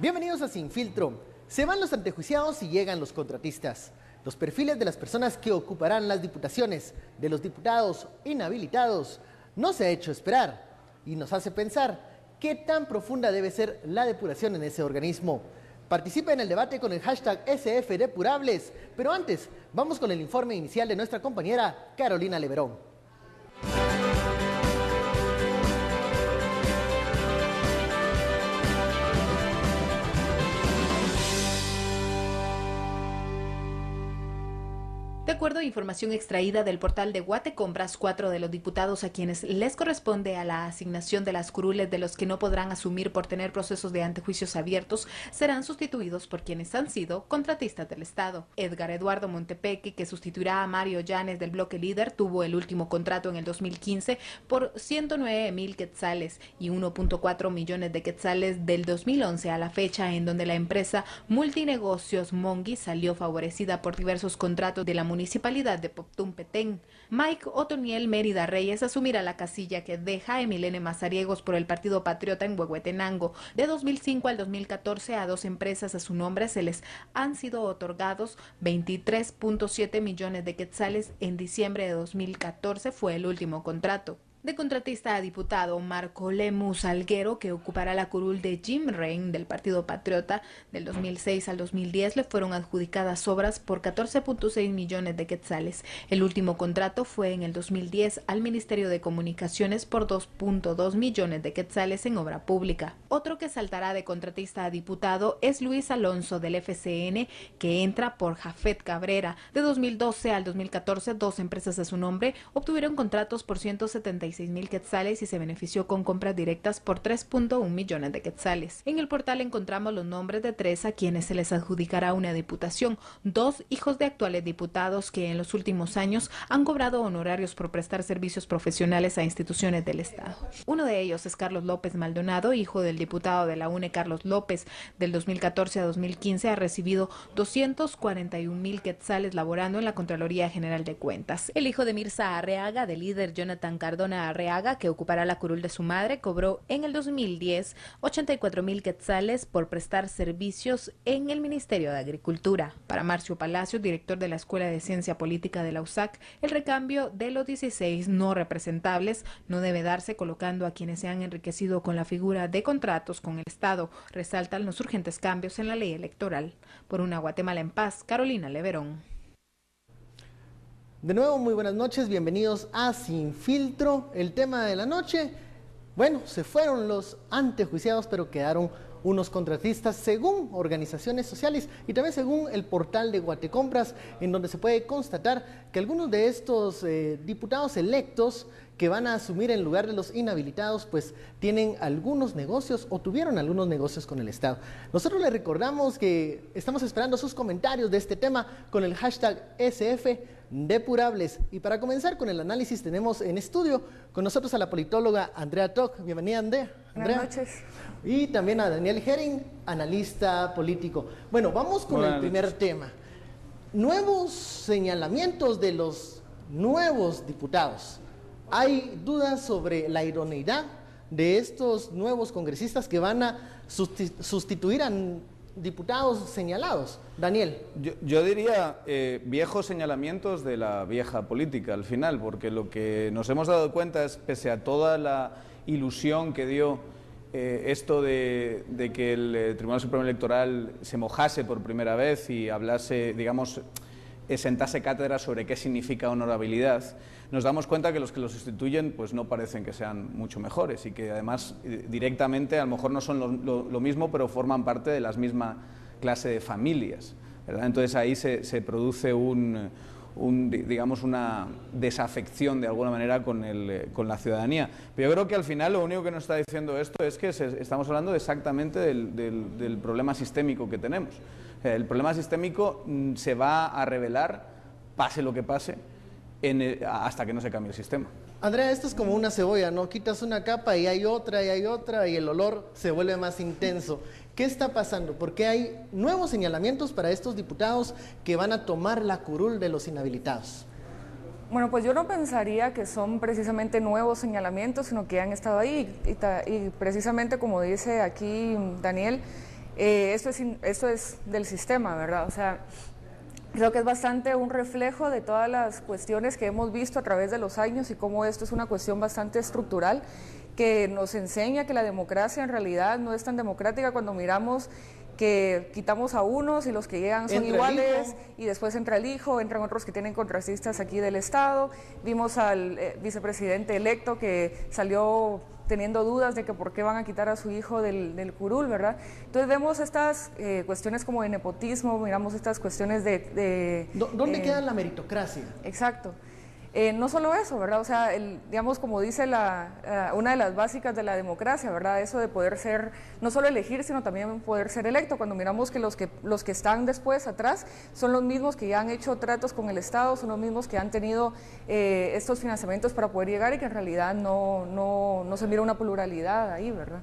Bienvenidos a Sin Filtro. Se van los antejuiciados y llegan los contratistas. Los perfiles de las personas que ocuparán las diputaciones, de los diputados inhabilitados, no se ha hecho esperar y nos hace pensar qué tan profunda debe ser la depuración en ese organismo. Participa en el debate con el hashtag SFDepurables, pero antes vamos con el informe inicial de nuestra compañera Carolina Leverón. De acuerdo a información extraída del portal de Guatecompras, 4 de los diputados a quienes les corresponde a la asignación de las curules de los que no podrán asumir por tener procesos de antejuicios abiertos serán sustituidos por quienes han sido contratistas del Estado. Edgar Eduardo Montepeque, que sustituirá a Mario Llanes del bloque líder, tuvo el último contrato en el 2015 por 109,000 quetzales y 1.4 millones de quetzales del 2011 a la fecha, en donde la empresa Multinegocios Mongi salió favorecida por diversos contratos de la municipalidad de Poptún Petén. Mike Otoniel Mérida Reyes asumirá la casilla que deja a Emilene Mazariegos por el Partido Patriota en Huehuetenango. De 2005 al 2014 a 2 empresas a su nombre se les han sido otorgados 23.7 millones de quetzales. En diciembre de 2014 fue el último contrato. De contratista a diputado, Marco Lemus Alguero, que ocupará la curul de Jim Rein del Partido Patriota. Del 2006 al 2010 le fueron adjudicadas obras por 14.6 millones de quetzales. El último contrato fue en el 2010 al Ministerio de Comunicaciones por 2.2 millones de quetzales en obra pública. Otro que saltará de contratista a diputado es Luis Alonso del FCN, que entra por Jafet Cabrera. De 2012 al 2014, 2 empresas a su nombre obtuvieron contratos por 176,000 quetzales y se benefició con compras directas por 3.1 millones de quetzales. En el portal encontramos los nombres de 3 a quienes se les adjudicará una diputación, 2 hijos de actuales diputados que en los últimos años han cobrado honorarios por prestar servicios profesionales a instituciones del Estado. Uno de ellos es Carlos López Maldonado, hijo del diputado de la UNE Carlos López. Del 2014 a 2015 ha recibido 241,000 quetzales laborando en la Contraloría General de Cuentas. El hijo de Mirza Arreaga, del líder Jonathan Cardona Arreaga, que ocupará la curul de su madre, cobró en el 2010 84,000 quetzales por prestar servicios en el Ministerio de Agricultura. Para Marcio Palacios, director de la Escuela de Ciencia Política de la USAC, el recambio de los 16 no representables no debe darse colocando a quienes se han enriquecido con la figura de contratos con el Estado. Resaltan los urgentes cambios en la ley electoral. Por una Guatemala en paz, Carolina Leverón. De nuevo, muy buenas noches, bienvenidos a Sin Filtro. El tema de la noche, bueno, se fueron los antejuiciados, pero quedaron unos contratistas según organizaciones sociales y también según el portal de Guatecompras, en donde se puede constatar que algunos de estos diputados electos que van a asumir en lugar de los inhabilitados, pues tienen algunos negocios o tuvieron algunos negocios con el Estado. Nosotros les recordamos que estamos esperando sus comentarios de este tema con el hashtag SFDepurables. Y para comenzar con el análisis tenemos en estudio con nosotros a la politóloga Andrea Toc. Bienvenida, Andrea. Buenas noches. Y también a Daniel Herring, analista político. Bueno, vamos con el primer tema. Nuevos señalamientos de los nuevos diputados. Hay dudas sobre la idoneidad de estos nuevos congresistas que van a sustituir a diputados señalados. Daniel. Yo diría viejos señalamientos de la vieja política al final, porque lo que nos hemos dado cuenta es, pese a toda la ilusión que dio esto de que el Tribunal Supremo Electoral se mojase por primera vez y hablase, digamos, sentase cátedra sobre qué significa honorabilidad, nos damos cuenta que los sustituyen pues no parecen que sean mucho mejores y que además directamente a lo mejor no son lo mismo, pero forman parte de la misma clase de familias, ¿verdad? Entonces ahí se produce digamos una desafección de alguna manera con la ciudadanía. Pero yo creo que al final lo único que nos está diciendo esto es que estamos hablando exactamente del problema sistémico que tenemos. El problema sistémico se va a revelar, pase lo que pase, hasta que no se cambie el sistema. Andrea, esto es como una cebolla, ¿no? Quitas una capa y hay otra y el olor se vuelve más intenso. ¿Qué está pasando? Porque hay nuevos señalamientos para estos diputados que van a tomar la curul de los inhabilitados. Bueno, pues yo no pensaría que son precisamente nuevos señalamientos, sino que han estado ahí y precisamente como dice aquí Daniel, esto es del sistema, ¿verdad? O sea, creo que es bastante un reflejo de todas las cuestiones que hemos visto a través de los años y cómo esto es una cuestión bastante estructural que nos enseña que la democracia en realidad no es tan democrática cuando miramos que quitamos a unos y los que llegan son iguales y después entra el hijo, entran otros que tienen contratistas aquí del Estado. Vimos al vicepresidente electo que salió teniendo dudas de que por qué van a quitar a su hijo del curul, ¿verdad? Entonces vemos estas cuestiones como de nepotismo, miramos estas cuestiones de ¿Dónde queda la meritocracia? Exacto. No solo eso, ¿verdad? O sea, digamos, como dice una de las básicas de la democracia, ¿verdad? Eso de poder ser, no solo elegir, sino también poder ser electo. Cuando miramos que los que están después, atrás, son los mismos que ya han hecho tratos con el Estado, son los mismos que han tenido estos financiamientos para poder llegar y que en realidad no se mira una pluralidad ahí, ¿verdad?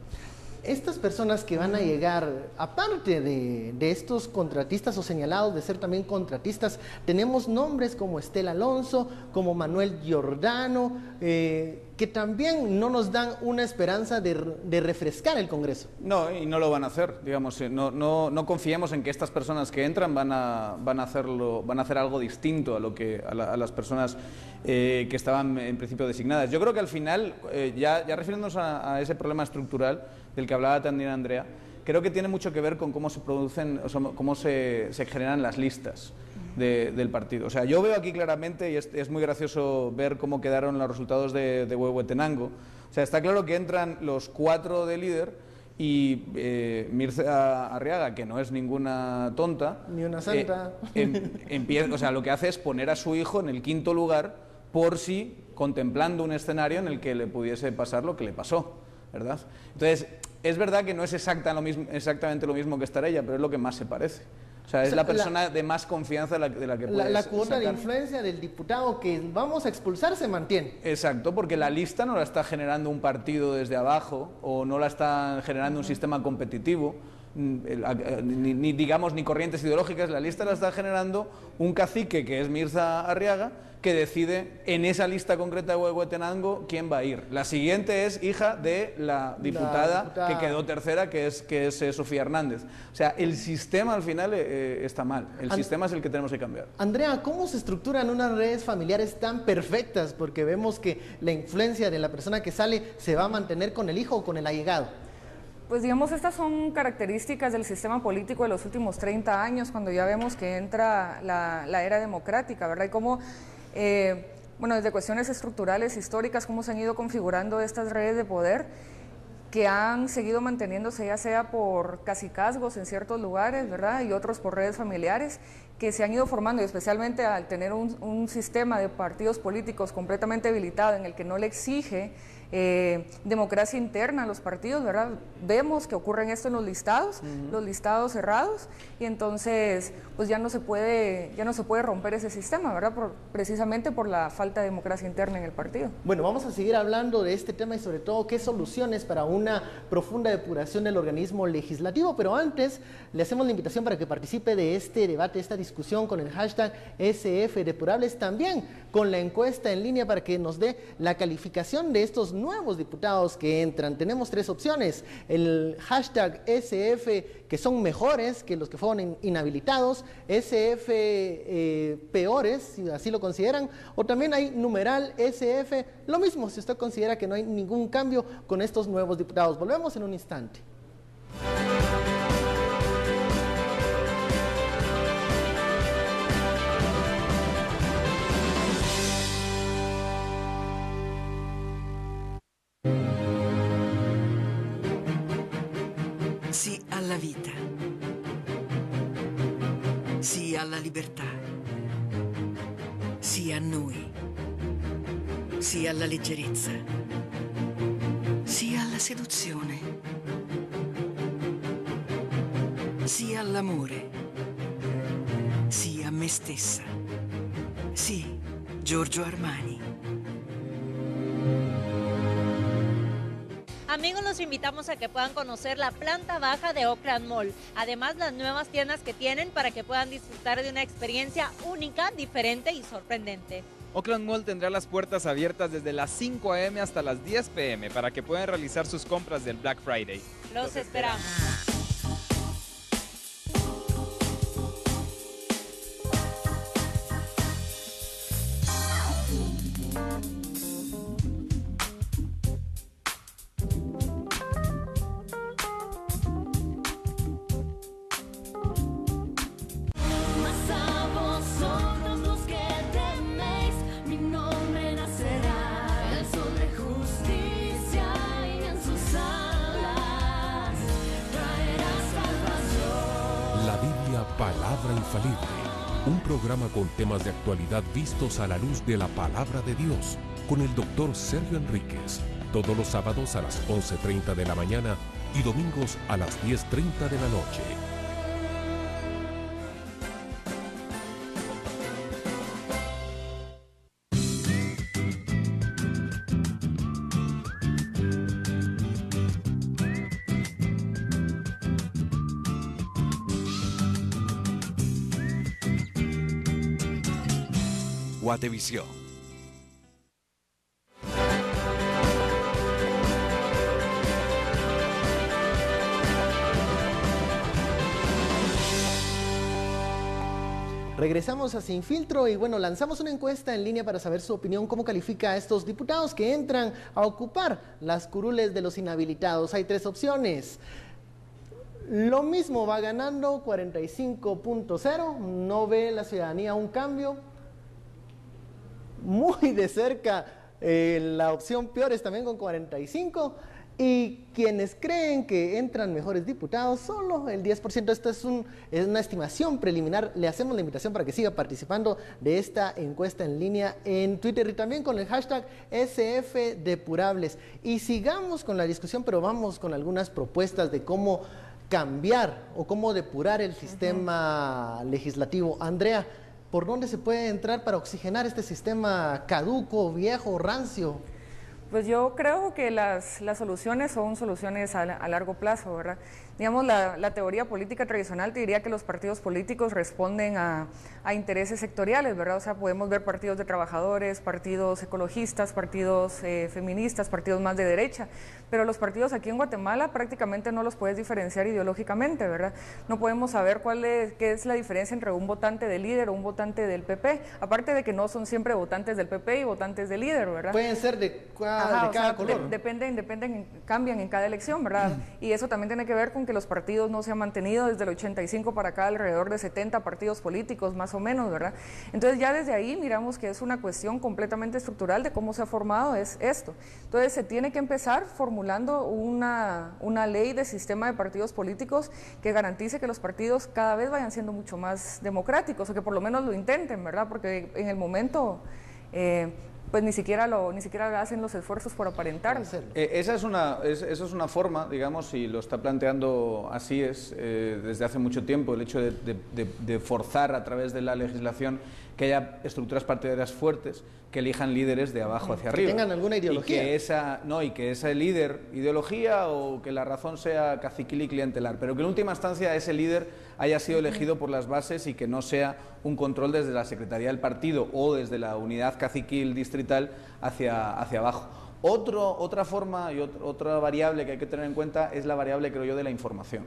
Estas personas que van a llegar, aparte de estos contratistas o señalados de ser también contratistas, tenemos nombres como Estela Alonso, como Manuel Giordano, que también no nos dan una esperanza de refrescar el Congreso. No, y no lo van a hacer, digamos, no confiemos en que estas personas que entran van a hacer algo distinto a las personas que estaban en principio designadas. Yo creo que al final, ya refiriéndonos a ese problema estructural del que hablaba también Andrea, creo que tiene mucho que ver con cómo se producen, o sea, cómo se generan las listas del partido. O sea, yo veo aquí claramente, y es muy gracioso ver cómo quedaron los resultados de Huehuetenango. O sea, está claro que entran los 4 de líder y Mirza Arriaga, que no es ninguna tonta, ni una santa, o sea, lo que hace es poner a su hijo en el 5.º lugar por si contemplando un escenario en el que le pudiese pasar lo que le pasó, ¿verdad? Entonces, es verdad que no es exactamente lo mismo que Estarella, pero es lo que más se parece. O sea, es la persona de más confianza de la que puedes la cuota sacar. de influencia del diputado que vamos a expulsar se mantiene. Exacto, porque la lista no la está generando un partido desde abajo o no la está generando un sistema competitivo, ni corrientes ideológicas. La lista la está generando un cacique que es Mirza Arriaga, que decide en esa lista concreta de Huehuetenango quién va a ir. La siguiente es hija de la diputada que quedó tercera, que es Sofía Hernández. O sea, el sistema al final está mal. El sistema es el que tenemos que cambiar. Andrea, ¿cómo se estructuran unas redes familiares tan perfectas? Porque vemos que la influencia de la persona que sale se va a mantener con el hijo o con el allegado. Pues digamos, estas son características del sistema político de los últimos 30 años, cuando ya vemos que entra la era democrática, ¿verdad? Y cómo, bueno, desde cuestiones estructurales, históricas, cómo se han ido configurando estas redes de poder que han seguido manteniéndose, ya sea por cacicazgos en ciertos lugares, ¿verdad? Y otros por redes familiares, que se han ido formando, y especialmente al tener un sistema de partidos políticos completamente debilitado, en el que no le exige democracia interna a los partidos, ¿verdad? Vemos que ocurre esto en los listados cerrados, y entonces pues ya no se puede romper ese sistema, ¿verdad? Precisamente por la falta de democracia interna en el partido. Bueno, vamos a seguir hablando de este tema y sobre todo qué soluciones para una profunda depuración del organismo legislativo, pero antes le hacemos la invitación para que participe de este debate, esta discusión con el hashtag SFDepurables, también con la encuesta en línea para que nos dé la calificación de estos nuevos diputados que entran. Tenemos 3 opciones: el hashtag SF, que son mejores que los que fueron inhabilitados, SF peores, si así lo consideran, o también hay numeral SF, lo mismo si usted considera que no hay ningún cambio con estos nuevos diputados. Volvemos en un instante. Sì alla vita. Sì alla libertà. Sì a noi. Sì alla leggerezza. Sì alla seduzione. Sì all'amore. Sì a me stessa. Sì, Giorgio Armani. Amigos, los invitamos a que puedan conocer la planta baja de Oakland Mall. Además, las nuevas tiendas que tienen para que puedan disfrutar de una experiencia única, diferente y sorprendente. Oakland Mall tendrá las puertas abiertas desde las 5 a.m. hasta las 10 p.m. para que puedan realizar sus compras del Black Friday. Los esperamos. Palabra Infalible, un programa con temas de actualidad vistos a la luz de la Palabra de Dios, con el doctor Sergio Enríquez, todos los sábados a las 11:30 de la mañana y domingos a las 10:30 de la noche. Guatevisión. Regresamos a Sin Filtro y bueno, lanzamos una encuesta en línea para saber su opinión, cómo califica a estos diputados que entran a ocupar las curules de los inhabilitados. Hay 3 opciones. Lo mismo, va ganando 45.0, no ve la ciudadanía un cambio. Muy de cerca la opción peores también con 45, y quienes creen que entran mejores diputados, solo el 10%. Esto es una estimación preliminar. Le hacemos la invitación para que siga participando de esta encuesta en línea en Twitter y también con el hashtag SFDepurables. Y sigamos con la discusión, pero vamos con algunas propuestas de cómo cambiar o cómo depurar el sistema legislativo. Andrea, ¿por dónde se puede entrar para oxigenar este sistema caduco, viejo, rancio? Pues yo creo que las soluciones son soluciones a largo plazo, ¿verdad? Digamos, la teoría política tradicional te diría que los partidos políticos responden a intereses sectoriales, ¿verdad? O sea, podemos ver partidos de trabajadores, partidos ecologistas, partidos feministas, partidos más de derecha, pero los partidos aquí en Guatemala prácticamente no los puedes diferenciar ideológicamente, ¿verdad? No podemos saber qué es la diferencia entre un votante del líder o un votante del PP, aparte de que no son siempre votantes del PP y votantes del líder, ¿verdad? Pueden ser de cada color. Dependen, cambian en cada elección, ¿verdad? Y eso también tiene que ver con que los partidos no se han mantenido desde el 85 para acá, alrededor de 70 partidos políticos, más o menos, ¿verdad? Entonces ya desde ahí miramos que es una cuestión completamente estructural de cómo se ha formado esto. Entonces se tiene que empezar formulando una ley de sistema de partidos políticos que garantice que los partidos cada vez vayan siendo mucho más democráticos, o que por lo menos lo intenten, ¿verdad? Porque en el momento pues ni siquiera hacen los esfuerzos por aparentarlo. Esa es una forma, digamos, y lo está planteando así desde hace mucho tiempo, el hecho de forzar a través de la legislación que haya estructuras partidarias fuertes que elijan líderes de abajo hacia arriba. Que tengan alguna ideología. Y que ese líder, ideología o que la razón sea caciquil y clientelar, pero que en última instancia ese líder haya sido elegido por las bases y que no sea un control desde la Secretaría del partido o desde la unidad caciquil distrital hacia abajo. Otra forma y otra variable que hay que tener en cuenta es la variable, creo yo, de la información.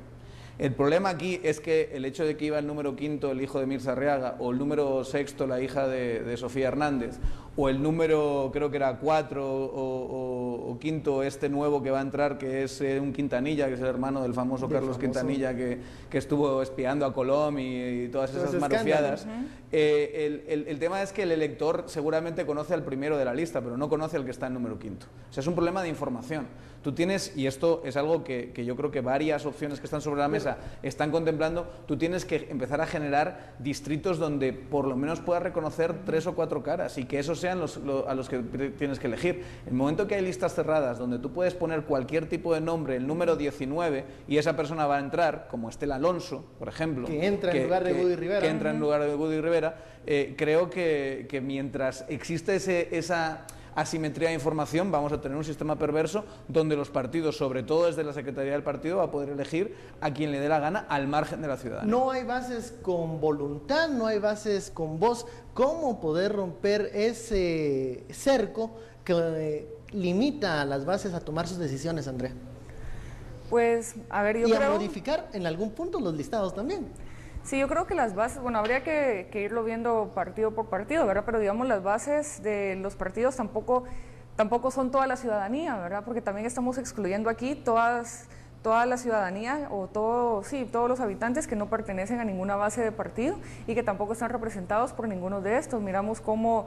El problema aquí es que el hecho de que iba el número 5, el hijo de Mirza Arriaga, o el número 6, la hija de Sofía Hernández, o el número, creo que era 4 o 5, este nuevo que va a entrar, que es un Quintanilla, que es el hermano del famoso Carlos Quintanilla, que estuvo espiando a Colom y todas esas marofiadas. El tema es que el elector seguramente conoce al primero de la lista, pero no conoce al que está en número 5. O sea, es un problema de información. Tú tienes, y esto es algo que yo creo que varias opciones que están sobre la mesa están contemplando, tú tienes que empezar a generar distritos donde por lo menos puedas reconocer 3 o 4 caras y que esos sean a los que tienes que elegir. En el momento que hay listas cerradas donde tú puedes poner cualquier tipo de nombre, el número 19, y esa persona va a entrar, como Estela Alonso, por ejemplo, que entra en lugar de Woody Rivera. Que entra en lugar de Woody Rivera, creo que mientras existe esa asimetría de información, vamos a tener un sistema perverso donde los partidos, sobre todo desde la Secretaría del Partido, va a poder elegir a quien le dé la gana al margen de la ciudadanía. No hay bases con voluntad, no hay bases con voz. ¿Cómo poder romper ese cerco que limita a las bases a tomar sus decisiones, Andrea? Pues, a ver, yo creo... Y a modificar en algún punto los listados también. Sí, yo creo que las bases, bueno, habría que irlo viendo partido por partido, ¿verdad? Pero digamos, las bases de los partidos tampoco son toda la ciudadanía, ¿verdad? Porque también estamos excluyendo aquí toda la ciudadanía o todos los habitantes que no pertenecen a ninguna base de partido y que tampoco están representados por ninguno de estos. Miramos cómo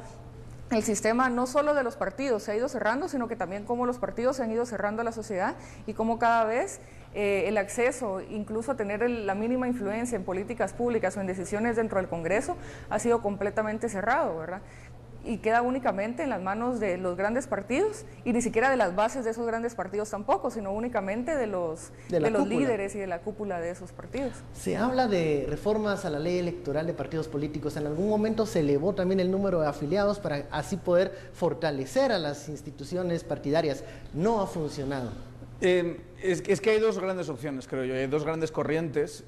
el sistema no solo de los partidos se ha ido cerrando, sino que también cómo los partidos se han ido cerrando a la sociedad y cómo cada vez el acceso, incluso a tener la mínima influencia en políticas públicas o en decisiones dentro del Congreso, ha sido completamente cerrado, ¿verdad? Y queda únicamente en las manos de los grandes partidos y ni siquiera de las bases de esos grandes partidos tampoco, sino únicamente de los líderes y de la cúpula de esos partidos. Se habla de reformas a la ley electoral de partidos políticos. En algún momento se elevó también el número de afiliados para así poder fortalecer a las instituciones partidarias. No ha funcionado. Es que hay dos grandes opciones, creo yo, hay dos grandes corrientes.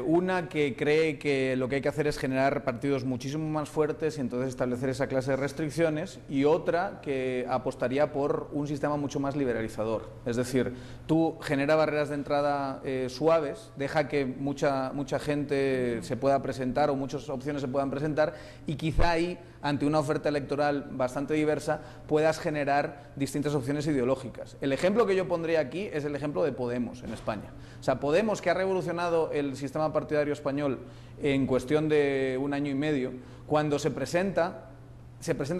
Una que cree que lo que hay que hacer es generar partidos muchísimo más fuertes y entonces establecer esa clase de restricciones, y otra que apostaría por un sistema mucho más liberalizador. Es decir, tú genera barreras de entrada suaves, deja que mucha gente se pueda presentar o muchas opciones se puedan presentar, y quizá ahí, ante una oferta electoral bastante diversa, puedas generar distintas opciones ideológicas. El ejemplo que yo pondría aquí es el ejemplo de Podemos en España. O sea, Podemos, que ha revolucionado el sistema partidario español en cuestión de un año y medio, cuando se presenta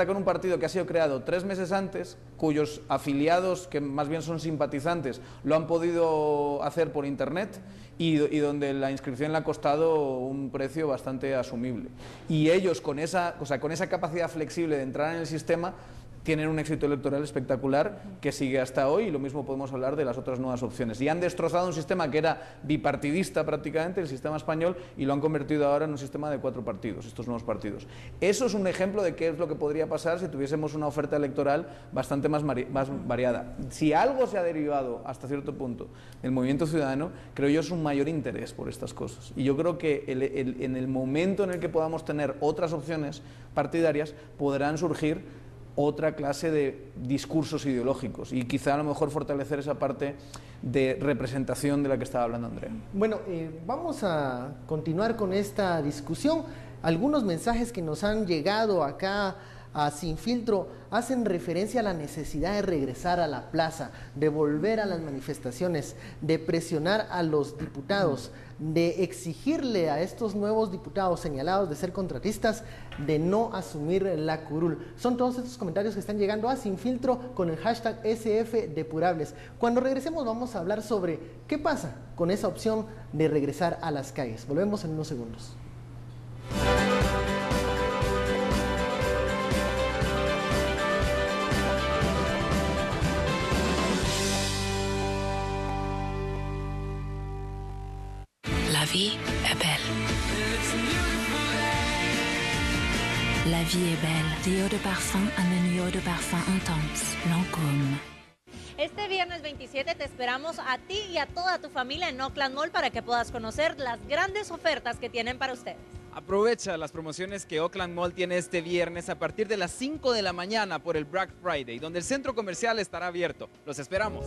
con un partido que ha sido creado 3 meses antes, cuyos afiliados, que más bien son simpatizantes, lo han podido hacer por internet y donde la inscripción le ha costado un precio bastante asumible. Y ellos, con esa capacidad flexible de entrar en el sistema, tienen un éxito electoral espectacular que sigue hasta hoy, y lo mismo podemos hablar de las otras nuevas opciones. Y han destrozado un sistema que era bipartidista prácticamente, el sistema español, y lo han convertido ahora en un sistema de 4 partidos, estos nuevos partidos. Eso es un ejemplo de qué es lo que podría pasar si tuviésemos una oferta electoral bastante más variada. Si algo se ha derivado hasta cierto punto del movimiento ciudadano, creo yo es un mayor interés por estas cosas. Y yo creo que en el momento en el que podamos tener otras opciones partidarias, podrán surgir otra clase de discursos ideológicos y quizá a lo mejor fortalecer esa parte de representación de la que estaba hablando Andrea. Bueno, vamos a continuar con esta discusión. Algunos mensajes que nos han llegado acá a Sin Filtro hacen referencia a la necesidad de regresar a la plaza, de volver a las manifestaciones, de presionar a los diputados, de exigirle a estos nuevos diputados señalados de ser contratistas de no asumir la curul. Son todos estos comentarios que están llegando a Sin Filtro con el hashtag SFDepurables. Cuando regresemos vamos a hablar sobre qué pasa con esa opción de regresar a las calles. Volvemos en unos segundos. La vie est belle. La vie est belle. The eau de parfum, un eau de parfum intense. Lancôme. Este viernes 27 te esperamos a ti y a toda tu familia en Oakland Mall para que puedas conocer las grandes ofertas que tienen para ustedes. Aprovecha las promociones que Oakland Mall tiene este viernes a partir de las 5 de la mañana por el Black Friday, donde el centro comercial estará abierto. Los esperamos.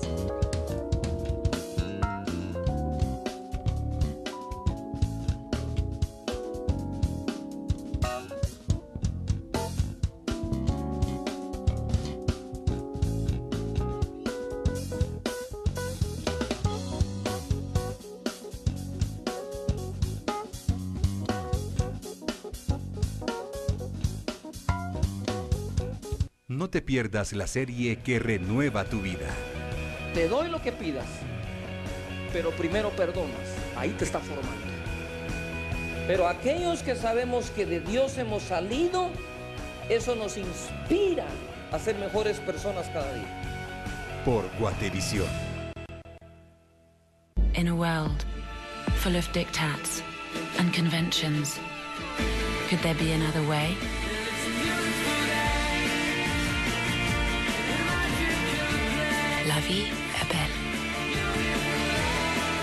No te pierdas la serie que renueva tu vida. Te doy lo que pidas, pero primero perdonas. Ahí te está formando. Pero aquellos que sabemos que de Dios hemos salido, eso nos inspira a ser mejores personas cada día. Por Guatevisión. In a world full of diktats and conventions, could there be another way? La vie est belle.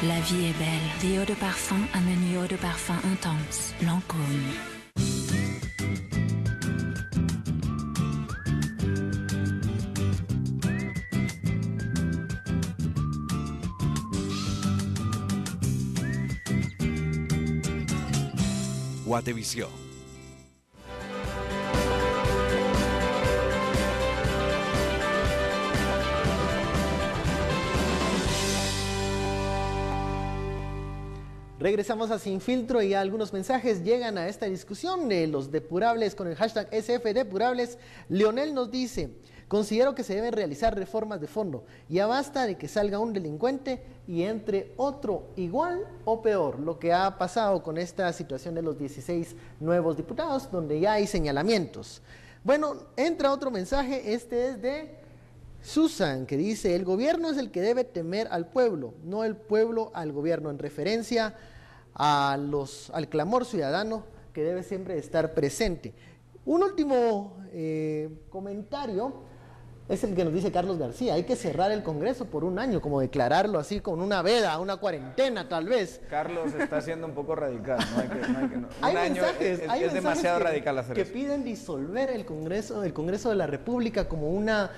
La vie est belle. The eau de parfum, un eau de parfum intense. Lancôme. Guatevisión. Regresamos a Sin Filtro y algunos mensajes llegan a esta discusión de los depurables con el hashtag SFDepurables. Leonel nos dice: considero que se deben realizar reformas de fondo. Ya basta de que salga un delincuente y entre otro igual o peor. Lo que ha pasado con esta situación de los 16 nuevos diputados, donde ya hay señalamientos. Bueno, entra otro mensaje, este es de Susan, que dice: el gobierno es el que debe temer al pueblo, no el pueblo al gobierno, en referencia al clamor ciudadano que debe siempre estar presente. Un último comentario es el que nos dice Carlos García: hay que cerrar el Congreso por un año, como declararlo así con una veda, una cuarentena tal vez. Carlos está siendo un poco radical, no. Hay Un año es demasiado radical hacer que eso. piden disolver el Congreso de la República como una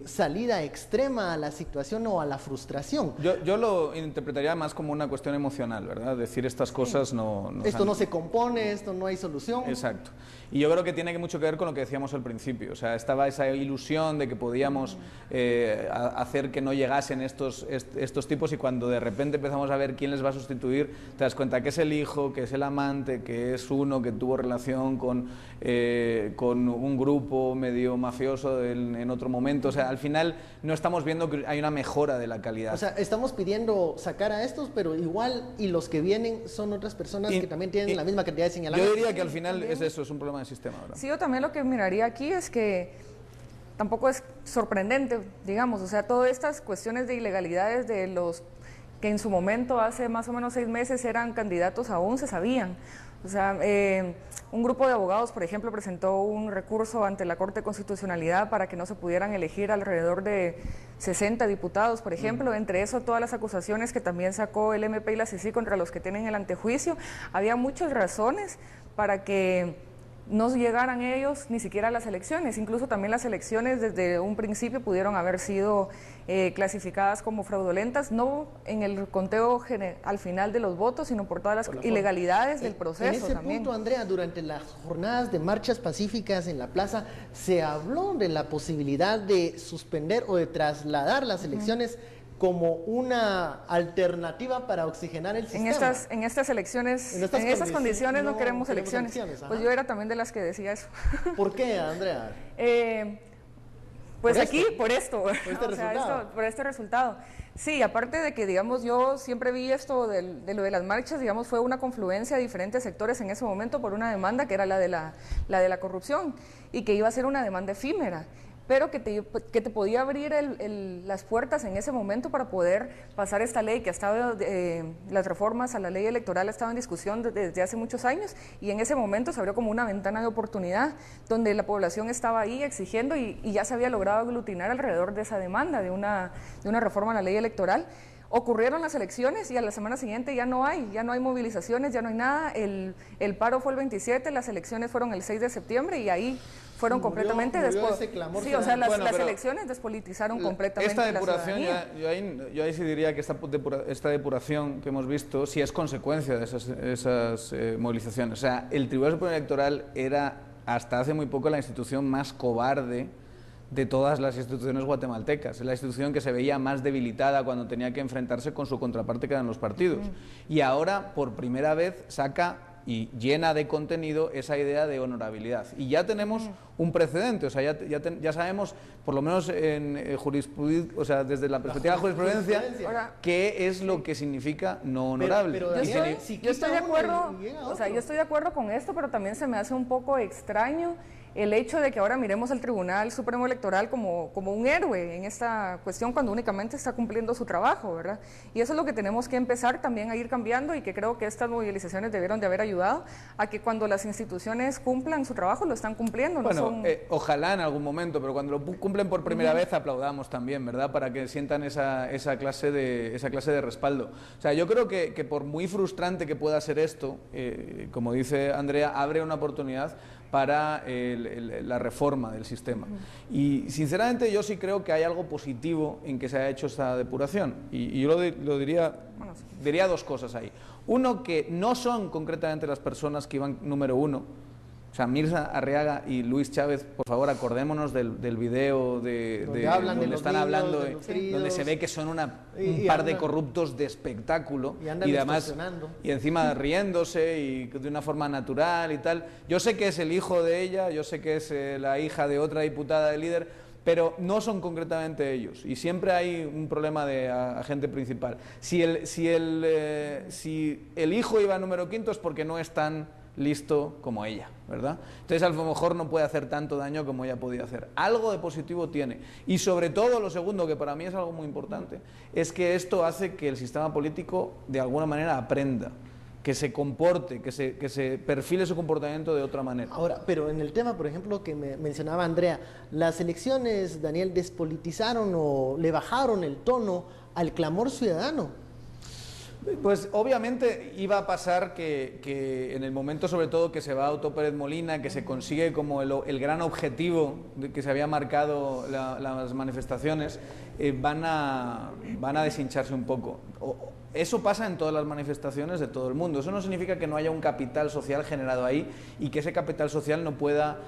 salida extrema a la situación o a la frustración. Yo lo interpretaría más como una cuestión emocional, ¿verdad? Decir estas cosas Esto no se compone, esto no hay solución. Exacto. Y yo creo que tiene mucho que ver con lo que decíamos al principio. O sea, estaba esa ilusión de que podíamos hacer que no llegasen estos tipos, y cuando de repente empezamos a ver quién les va a sustituir, te das cuenta que es el hijo, que es el amante, que es uno que tuvo relación con un grupo medio mafioso en otro momento. O sea, al final no estamos viendo que hay una mejora de la calidad. O sea, estamos pidiendo sacar a estos, pero igual, y los que vienen son otras personas que también tienen la misma cantidad de señalamientos. Yo diría que al final es eso, es un problema de sistema, ¿verdad? Sí, yo también lo que miraría aquí es que tampoco es sorprendente, digamos, o sea, todas estas cuestiones de ilegalidades de los que en su momento, hace más o menos 6 meses, eran candidatos aún, se sabían. O sea, un grupo de abogados, por ejemplo, presentó un recurso ante la Corte de Constitucionalidad para que no se pudieran elegir alrededor de 60 diputados, por ejemplo. Entre eso, todas las acusaciones que también sacó el MP y la CICI contra los que tienen el antejuicio. Había muchas razones para que no llegaran ellos ni siquiera a las elecciones. Incluso también las elecciones desde un principio pudieron haber sido clasificadas como fraudulentas, no en el conteo al final de los votos, sino por todas las ilegalidades del proceso. En ese también. punto, Andrea, durante las jornadas de marchas pacíficas en la plaza, se habló de la posibilidad de suspender o de trasladar las elecciones como una alternativa para oxigenar el sistema. En estas elecciones, en estas condiciones no queremos elecciones. Pues yo era también de las que decía eso. ¿Por qué, Andrea? Pues aquí, por esto. Por este resultado. Sí, aparte de que, digamos, yo siempre vi esto de lo de las marchas, digamos, fue una confluencia de diferentes sectores en ese momento por una demanda que era la de la corrupción, y que iba a ser una demanda efímera, pero que te podía abrir las puertas en ese momento para poder pasar esta ley que ha estado, las reformas a la ley electoral estaban en discusión desde hace muchos años, y en ese momento se abrió como una ventana de oportunidad donde la población estaba ahí exigiendo y ya se había logrado aglutinar alrededor de esa demanda de una reforma a la ley electoral. Ocurrieron las elecciones y a la semana siguiente ya no hay movilizaciones, ya no hay nada. El paro fue el 27, las elecciones fueron el 6 de septiembre y ahí fueron completamente sí, o sea, las elecciones despolitizaron completamente esta depuración, la ciudadanía. yo ahí sí diría que esta depuración que hemos visto sí es consecuencia de esas movilizaciones. O sea, el Tribunal Supremo Electoral era hasta hace muy poco la institución más cobarde de todas las instituciones guatemaltecas. Es la institución que se veía más debilitada cuando tenía que enfrentarse con su contraparte, que eran los partidos. Y ahora, por primera vez, saca y llena de contenido esa idea de honorabilidad. Y ya tenemos un precedente, o sea, ya sabemos, por lo menos en jurisprudencia, o sea, desde la perspectiva de la jurisprudencia, qué es lo que significa no honorable. Yo estoy de acuerdo, yo estoy de acuerdo con esto, pero también se me hace un poco extraño el hecho de que ahora miremos al Tribunal Supremo Electoral como un héroe en esta cuestión, cuando únicamente está cumpliendo su trabajo, ¿verdad? Y eso es lo que tenemos que empezar también a ir cambiando, y que creo que estas movilizaciones debieron de haber ayudado a que cuando las instituciones cumplan su trabajo, lo están cumpliendo. Ojalá en algún momento, pero cuando lo cumplen por primera vez aplaudamos también, ¿verdad? Para que sientan esa clase de respaldo. O sea, yo creo que por muy frustrante que pueda ser esto, como dice Andrea, abre una oportunidad para la reforma del sistema. Y sinceramente yo sí creo que hay algo positivo en que se haya hecho esta depuración, y yo lo diría 2 cosas ahí. Uno, que no son concretamente las personas que iban número 1, O sea, Mirza Arriaga y Luis Chávez, por favor, acordémonos del video donde están hablando, donde se ve que son un par de corruptos de espectáculo y además y encima riéndose y de una forma natural y tal. Yo sé que es el hijo de ella, yo sé que es la hija de otra diputada del líder, pero no son concretamente ellos y siempre hay un problema de agente principal. Si el hijo iba número quinto es porque no es tan listo como ella, ¿verdad? Entonces a lo mejor no puede hacer tanto daño como ella podía hacer. Algo de positivo tiene. Y sobre todo, lo segundo, que para mí es algo muy importante, es que esto hace que el sistema político de alguna manera aprenda, que se comporte, que se perfile su comportamiento de otra manera. Ahora, pero en el tema, por ejemplo, que mencionaba Andrea, las elecciones, Daniel, despolitizaron o le bajaron el tono al clamor ciudadano. Pues obviamente iba a pasar que en el momento sobre todo que se va Otto Pérez Molina, que se consigue como el gran objetivo que se había marcado las manifestaciones, van a deshincharse un poco. Eso pasa en todas las manifestaciones de todo el mundo. Eso no significa que no haya un capital social generado ahí y que ese capital social no pueda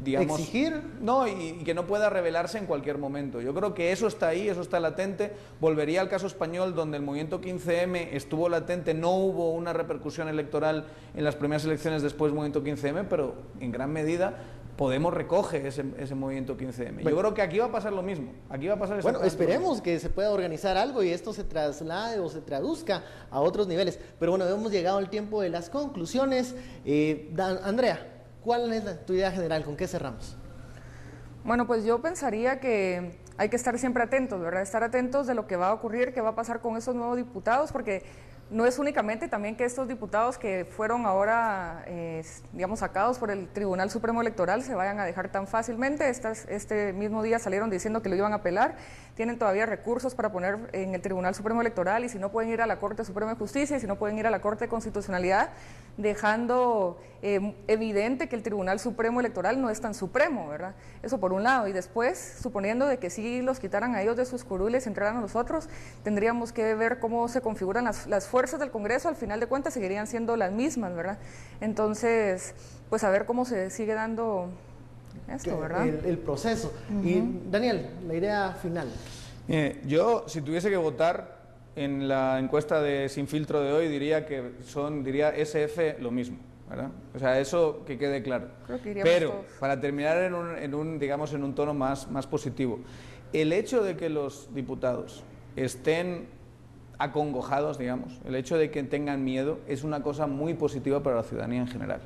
digamos, exigir, no, y que no pueda revelarse en cualquier momento. Yo creo que eso está ahí, eso está latente. Volvería al caso español, donde el movimiento 15M estuvo latente, no hubo una repercusión electoral en las primeras elecciones después del movimiento 15M, pero en gran medida Podemos recoge ese movimiento 15M. Bueno, yo creo que aquí va a pasar lo mismo. Aquí va a pasar bueno, esperemos que se pueda organizar algo y esto se traslade o se traduzca a otros niveles. Pero bueno, hemos llegado al tiempo de las conclusiones. Andrea, ¿cuál es tu idea general? ¿Con qué cerramos? Bueno, pues yo pensaría que hay que estar siempre atentos, ¿verdad? Estar atentos de lo que va a ocurrir, qué va a pasar con esos nuevos diputados, porque no es únicamente también que estos diputados que fueron ahora, digamos, sacados por el Tribunal Supremo Electoral se vayan a dejar tan fácilmente. Este mismo día salieron diciendo que lo iban a apelar. Tienen todavía recursos para poner en el Tribunal Supremo Electoral, y si no pueden ir a la Corte Suprema de Justicia, y si no pueden ir a la Corte de Constitucionalidad, dejando evidente que el Tribunal Supremo Electoral no es tan supremo, ¿verdad? Eso por un lado. Y después, suponiendo de que sí los quitaran a ellos de sus curules y entraran a nosotros, tendríamos que ver cómo se configuran las fuerzas del Congreso. Al final de cuentas seguirían siendo las mismas, ¿verdad? Entonces, pues a ver cómo se sigue dando esto, ¿verdad? El proceso. Y Daniel, la idea final. Yo, si tuviese que votar en la encuesta de Sin Filtro de hoy, diría SF lo mismo, ¿verdad? O sea, eso que quede claro. Creo que pero, todos. para terminar en un tono más positivo, el hecho de que los diputados estén acongojados, digamos, el hecho de que tengan miedo, es una cosa muy positiva para la ciudadanía en general.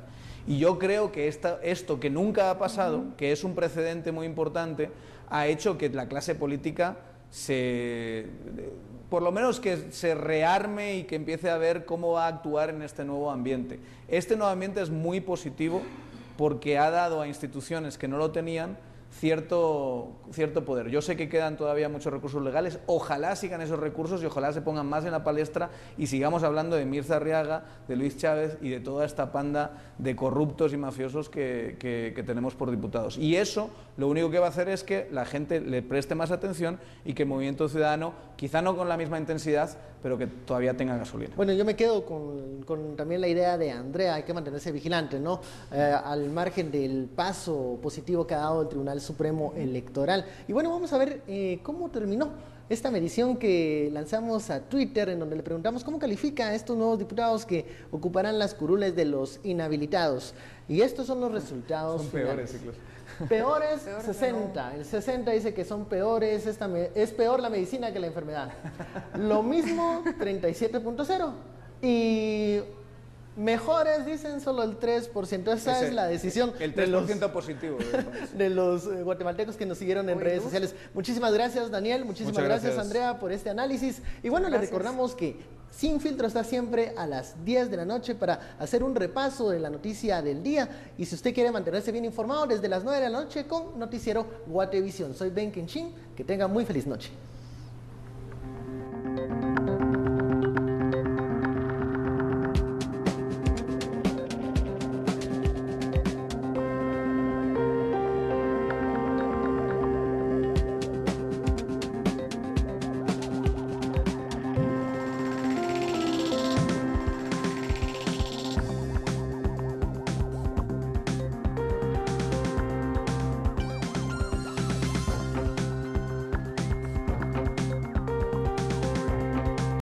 Y yo creo que esto que nunca ha pasado, que es un precedente muy importante, ha hecho que la clase política por lo menos que se rearme y que empiece a ver cómo va a actuar en este nuevo ambiente. Este nuevo ambiente es muy positivo porque ha dado a instituciones que no lo tenían cierto poder. Yo sé que quedan todavía muchos recursos legales, ojalá sigan esos recursos y ojalá se pongan más en la palestra y sigamos hablando de Mirza Arriaga, de Luis Chávez y de toda esta panda de corruptos y mafiosos que tenemos por diputados. Y eso lo único que va a hacer es que la gente le preste más atención y que el movimiento ciudadano, quizá no con la misma intensidad, pero que todavía tenga gasolina. Bueno, yo me quedo con también la idea de Andrea, hay que mantenerse vigilante, ¿no? Al margen del paso positivo que ha dado el Tribunal Supremo Electoral. Y bueno, vamos a ver cómo terminó esta medición que lanzamos a Twitter, en donde le preguntamos cómo califica a estos nuevos diputados que ocuparán las curules de los inhabilitados. Y estos son los resultados finales. Peores, incluso. Peores, 60. No. El 60 dice que son peores, es peor la medicina que la enfermedad. Lo mismo, 37.0. Y mejores, dicen, solo el 3%. Esa es la decisión. El 3% positivo. De los guatemaltecos que nos siguieron en redes sociales. Muchísimas gracias, Daniel. Muchísimas gracias, Andrea, por este análisis. Y bueno, les recordamos que Sin Filtro está siempre a las 10 de la noche para hacer un repaso de la noticia del día. Y si usted quiere mantenerse bien informado, desde las 9 de la noche con Noticiero Guatevisión. Soy Ben Kenchin. Que tenga muy feliz noche.